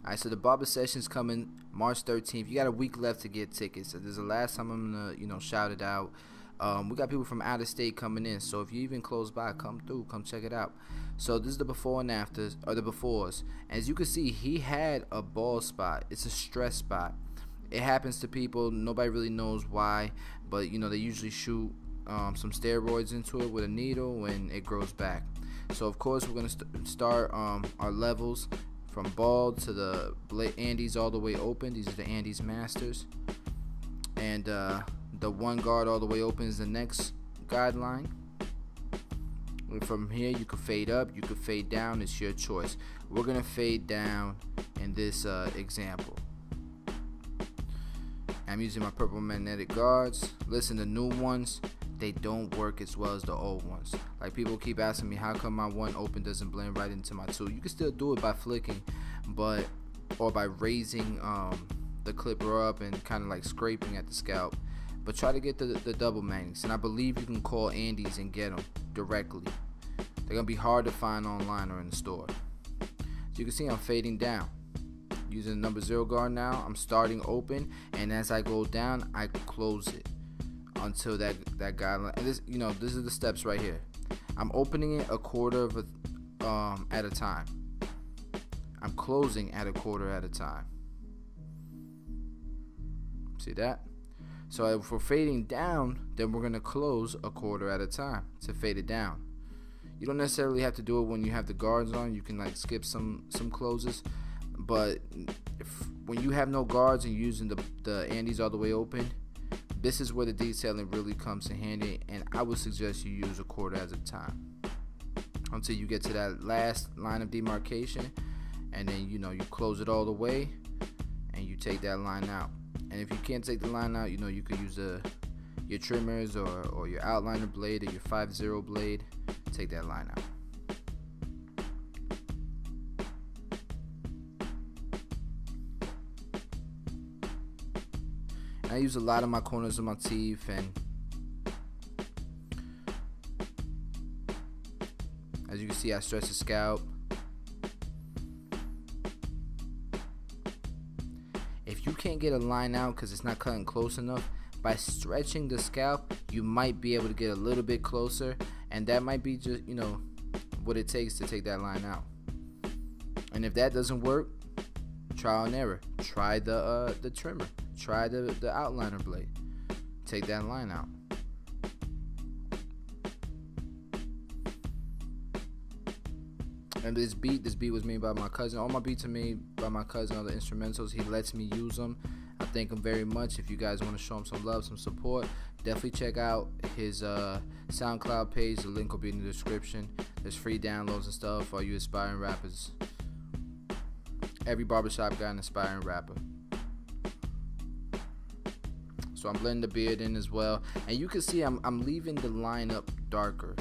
Alright, so the barber session's coming March 13th. You got a week left to get tickets. So this is the last time I'm gonna, shout it out. We got people from out of state coming in, so if you even close by, come through, come check it out. So this is the before and afters, or the befores. As you can see, he had a bald spot. It's a stress spot. It happens to people. Nobody really knows why, but they usually shoot some steroids into it with a needle, and it grows back. So of course we're gonna start our levels from bald to the andis all the way open. These are the andis masters, and the one guard all the way open is the next guideline. And from here you can fade up, you can fade down. It's your choice. We're gonna fade down in this example. I'm using my purple magnetic guards. Listen, the new ones, they don't work as well as the old ones. Like, people keep asking me how come my one open doesn't blend right into my two. You can still do it by flicking, or by raising the clipper up and kind of like scraping at the scalp. But try to get the double magnets, and I believe you can call Andis and get them directly. They're gonna be hard to find online or in the store. So you can see I'm fading down. Using the number 0 guard now, I'm starting open, and as I go down, I close it until that guideline. And this is the steps right here. I'm opening it a quarter of at a time. I'm closing at a quarter at a time. See that? So if we're fading down, then we're gonna close a quarter at a time to fade it down. You don't necessarily have to do it when you have the guards on. You can like skip some closes. But when you have no guards and you're using the andis all the way open, this is where the detailing really comes in handy, and I would suggest you use a quarter at a time until you get to that last line of demarcation, and then you close it all the way and you take that line out. And if you can't take the line out, you could use your trimmers or your outliner blade or your 5-0 blade. Take that line out. I use a lot of my corners of my teeth, and as you can see, I stretch the scalp. If you can't get a line out because it's not cutting close enough, by stretching the scalp, you might be able to get a little bit closer, and that might be just what it takes to take that line out. And if that doesn't work, trial and error. Try the trimmer. Try the outliner blade. Take that line out. And this beat was made by my cousin. All my beats are made by my cousin. All the instrumentals, he lets me use them. I thank him very much. If you guys want to show him some love, some support, definitely check out his SoundCloud page. The link will be in the description. There's free downloads and stuff for you aspiring rappers. Every barbershop got an aspiring rapper. So I'm blending the beard in as well, and you can see I'm leaving the line up darker.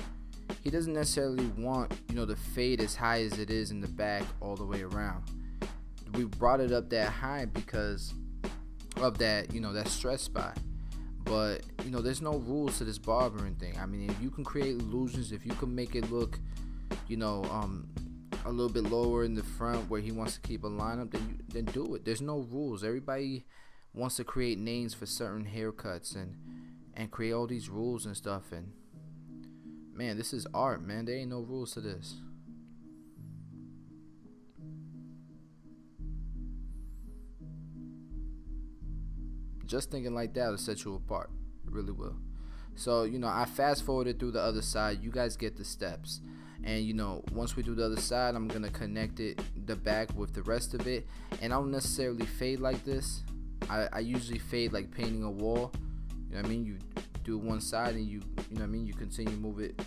He doesn't necessarily want the fade as high as it is in the back all the way around. We brought it up that high because of that that stress spot. But there's no rules to this barbering thing. I mean, if you can create illusions, if you can make it look a little bit lower in the front where he wants to keep a line up, then do it. There's no rules. Everybody wants to create names for certain haircuts and create all these rules and stuff, and man, this is art, man. There ain't no rules to this. Just thinking like that will set you apart. It really will. So I fast forwarded through the other side. You guys get the steps, and once we do the other side, I'm gonna connect the back with the rest of it, and I don't necessarily fade like this. I usually fade like painting a wall. You know what I mean? You do one side and you know what I mean? You continue to move it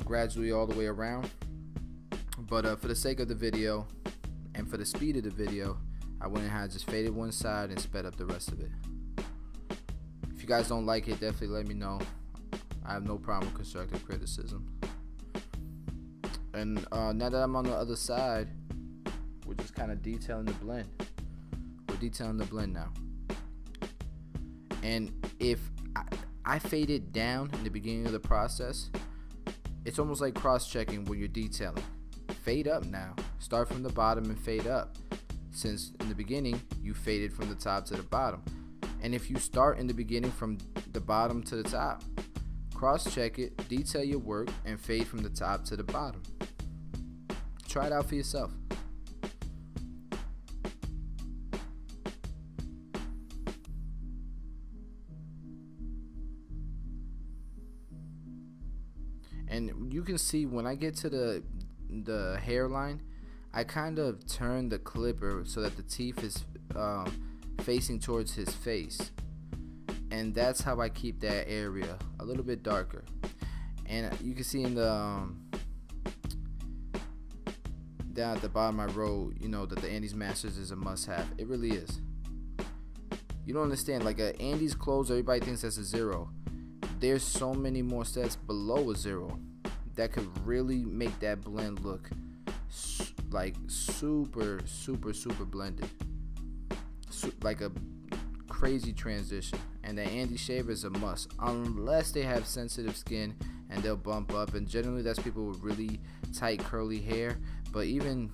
gradually all the way around. But for the sake of the video and for the speed of the video, I went ahead and just faded one side and sped up the rest of it. If you guys don't like it, definitely let me know. I have no problem with constructive criticism. And now that I'm on the other side, we're just kind of detailing the blend. Detailing the blend now, and if I fade it down in the beginning of the process, it's almost like cross-checking when you're detailing. Fade up now. Start from the bottom and fade up, since in the beginning you faded from the top to the bottom. And if you start in the beginning from the bottom to the top, cross check it, detail your work, and fade from the top to the bottom. Try it out for yourself. And you can see when I get to the hairline, I kind of turn the clipper so that the teeth is facing towards his face, and that's how I keep that area a little bit darker. And you can see in the down at the bottom I wrote, you know, that the Andis Masters is a must-have. It really is. You don't understand, like a Andis close, everybody thinks that's a 0. There's so many more steps below a 0 that could really make that blend look like super blended, like a crazy transition. And the Andis shaver is a must, unless they have sensitive skin and they'll bump up, and generally that's people with really tight curly hair. But even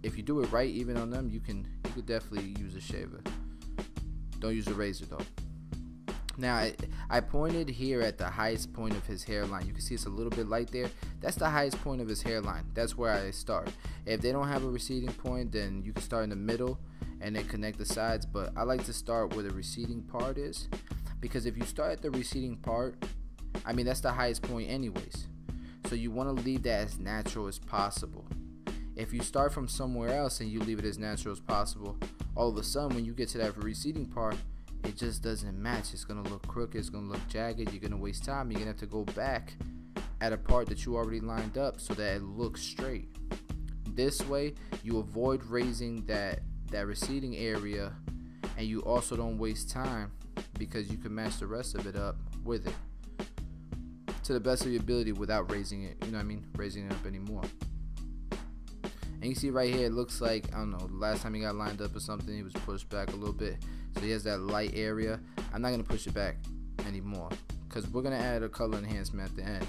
if you do it right, even on them, you could definitely use a shaver. Don't use a razor though. Now I pointed here at the highest point of his hairline. You can see it's a little bit light there. That's the highest point of his hairline. That's where I start. If they don't have a receding point, then you can start in the middle and then connect the sides. But I like to start where the receding part is, because if you start at the receding part, I mean, that's the highest point anyways. So you want to leave that as natural as possible. If you start from somewhere else and you leave it as natural as possible, all of a sudden when you get to that receding part, it just doesn't match. It's going to look crooked. It's going to look jagged. You're going to waste time. You're going to have to go back at a part that you already lined up so that it looks straight. This way, you avoid raising that receding area, and you also don't waste time because you can match the rest of it up with it to the best of your ability without raising it, you know what I mean, raising it up anymore. And you see right here, it looks like, I don't know, the last time he got lined up or something, he was pushed back a little bit. So he has that light area. I'm not going to push it back anymore because we're going to add a color enhancement at the end.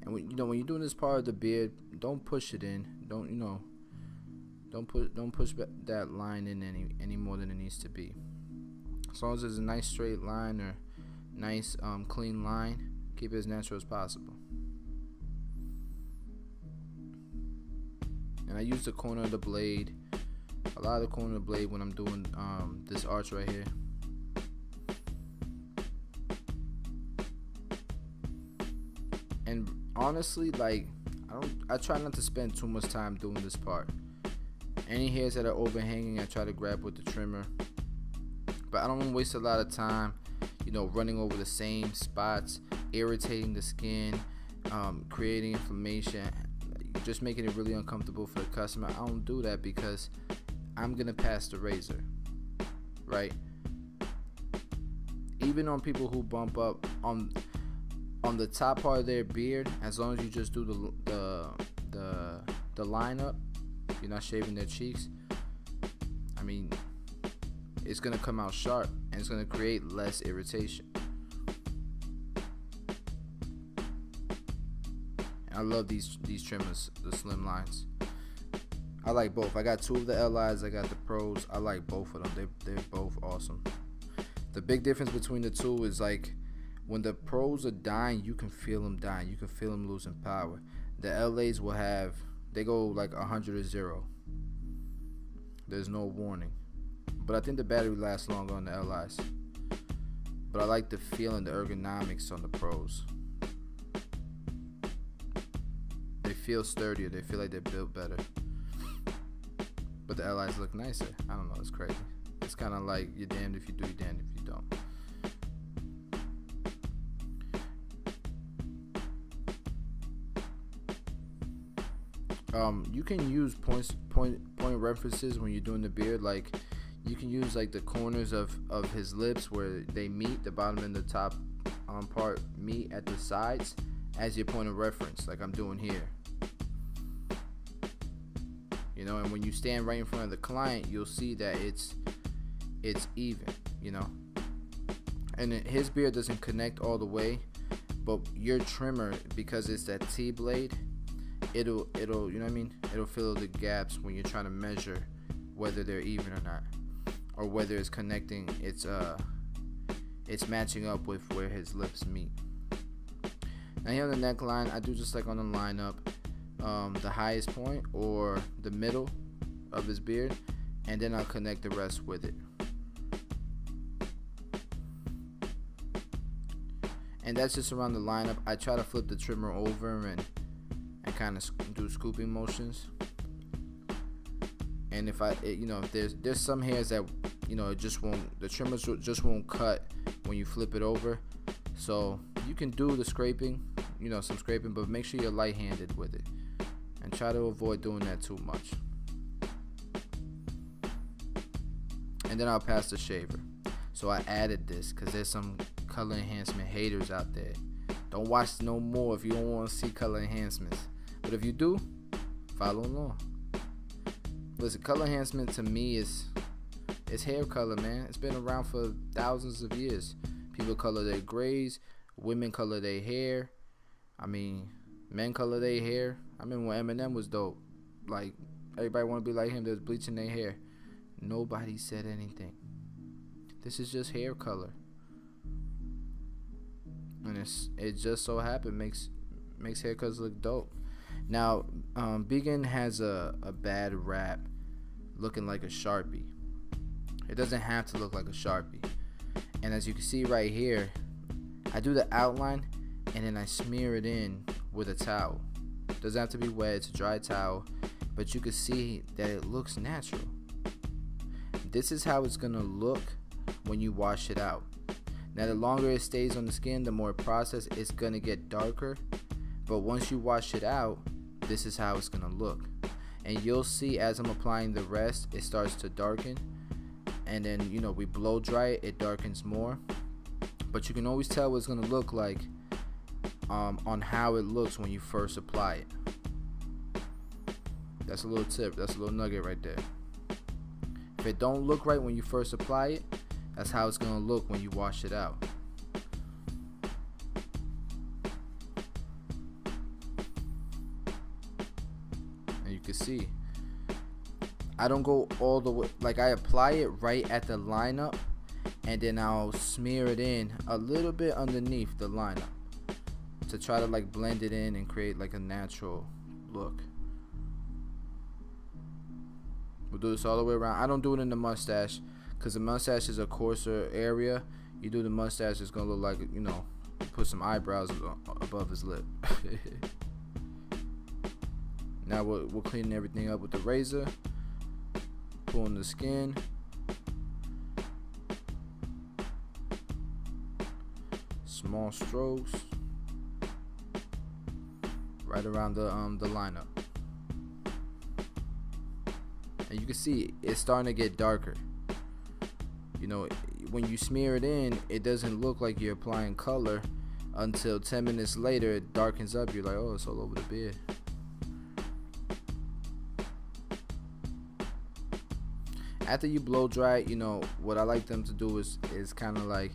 And when you're doing this part of the beard, don't push it in. Don't push that line in any more than it needs to be. As long as there's a nice straight line or nice clean line, keep it as natural as possible. And I use the corner of the blade, a lot of the corner of the blade when I'm doing this arch right here. And honestly, like, I try not to spend too much time doing this part. Any hairs that are overhanging, I try to grab with the trimmer. But I don't want to waste a lot of time, running over the same spots, irritating the skin, creating inflammation, just making it really uncomfortable for the customer. I don't do that because I'm going to pass the razor, right? Even on people who bump up on the top part of their beard, as long as you just do the line up, you're not shaving their cheeks, I mean, it's going to come out sharp and it's going to create less irritation. And I love these trimmers, the slim lines. I like both. I got two of the LIs, I got the pros. I like both of them. They're both awesome. The big difference between the two is, like, when the pros are dying, you can feel them dying. You can feel them losing power. The LAs they go like 100 or 0. There's no warning. But I think the battery lasts longer on the LIs. But I like the feeling, the ergonomics on the pros. They feel sturdier. They feel like they're built better. But the LIs look nicer. I don't know. It's crazy. It's kind of like you're damned if you do, you're damned if you don't. You can use point references when you're doing the beard. Like, you can use like the corners of his lips where they meet, the bottom and the top part meet at the sides as your point of reference, like I'm doing here. you know. And when you stand right in front of the client, you'll see that it's even, you know. And his beard doesn't connect all the way, but your trimmer, because it's that T blade, it'll you know what I mean, it'll fill the gaps when you're trying to measure whether they're even or not, or whether it's connecting, it's matching up with where his lips meet. Now here on the neckline, I do just like on the lineup, the highest point or the middle of his beard, and then I'll connect the rest with it. And that's just around the lineup. I try to flip the trimmer over and kind of do scooping motions. And if you know, if there's some hairs that, you know, it just won't, the trimmers just won't cut when you flip it over. So you can do the scraping, you know, some scraping, but make sure you're light-handed with it, and try to avoid doing that too much. And then I'll pass the shaver. So I added this because there's some color enhancement haters out there. Don't watch no more if you don't want to see color enhancements. But if you do, follow along. Listen, color enhancement to me is hair color, man. It's been around for thousands of years. People color their grays, women color their hair. I mean, men color their hair. I remember when Eminem was dope. Like, everybody want to be like him. They're bleaching their hair. Nobody said anything. This is just hair color. And it just so happened makes haircuts look dope. Now, Bigen has a bad rap looking like a Sharpie. It doesn't have to look like a Sharpie. And as you can see right here, I do the outline and then I smear it in with a towel. It doesn't have to be wet, it's a dry towel, but you can see that it looks natural. This is how it's gonna look when you wash it out. Now, the longer it stays on the skin, the more processed, it's gonna get darker. But once you wash it out, this is how it's gonna look. And you'll see as I'm applying the rest, it starts to darken. And then, you know, we blow dry it, it darkens more. But you can always tell what it's gonna look like on how it looks when you first apply it. That's a little tip, that's a little nugget right there. If it don't look right when you first apply it, that's how it's gonna look when you wash it out. And you can see, I don't go all the way, like I apply it right at the lineup, and then I'll smear it in a little bit underneath the lineup to try to like blend it in and create like a natural look. We'll do this all the way around. I don't do it in the mustache because the mustache is a coarser area. You do the mustache, it's gonna look like, you know, put some eyebrows above his lip. Now we're cleaning everything up with the razor, pulling the skin. Small strokes right around the lineup. And you can see it's starting to get darker. You know, when you smear it in, it doesn't look like you're applying color until 10 minutes later it darkens up. You're like, oh, it's all over the beard. After you blow dry, you know, what I like them to do is kind of like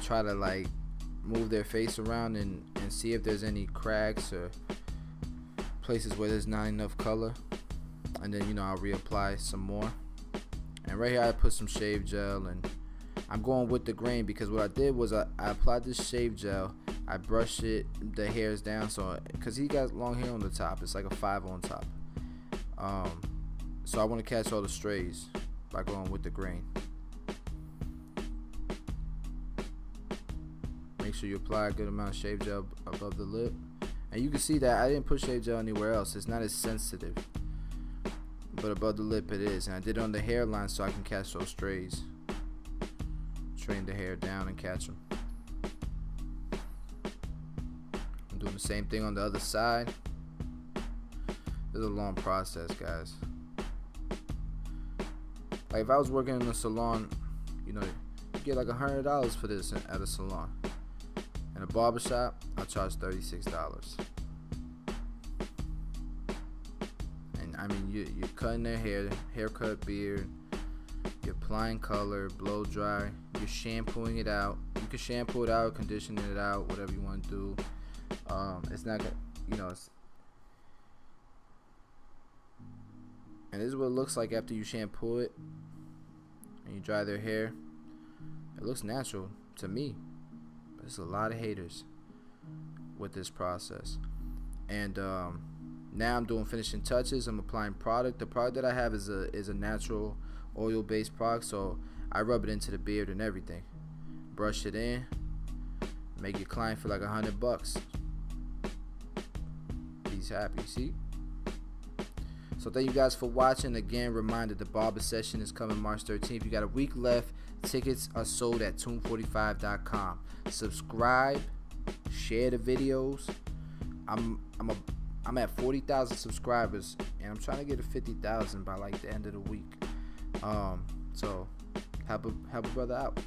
try to like move their face around and see if there's any cracks or places where there's not enough color. And then, you know, I'll reapply some more. And right here I put some shave gel, and I'm going with the grain because what I did was I applied this shave gel, I brushed the hairs down, so because he got long hair on the top, it's like a 5 on top. So I want to catch all the strays by going with the grain. Make sure you apply a good amount of shave gel above the lip, and you can see that I didn't put shave gel anywhere else. It's not as sensitive, but above the lip it is. And I did it on the hairline so I can catch those strays. Train the hair down and catch them. I'm doing the same thing on the other side. It's a long process, guys. Like if I was working in a salon, you know, you get like $100 for this at a salon. In a barbershop, I'll charge $36. And I mean, you're cutting their hair, haircut, beard. You're applying color, blow dry. You're shampooing it out. You can shampoo it out, condition it out, whatever you want to do. It's not gonna, and this is what it looks like after you shampoo it and you dry their hair. It looks natural to me, but there's a lot of haters with this process. And now I'm doing finishing touches. I'm applying product. The product that I have is a natural oil-based product, so I rub it into the beard and everything. Brush it in, make your client feel like $100. He's happy. See? So thank you guys for watching. Again, reminder, the barber session is coming March 13th. You got a week left. Tickets are sold at tune45.com. Subscribe, share the videos. I'm at 40,000 subscribers, and I'm trying to get to 50,000 by like the end of the week. So help a brother out.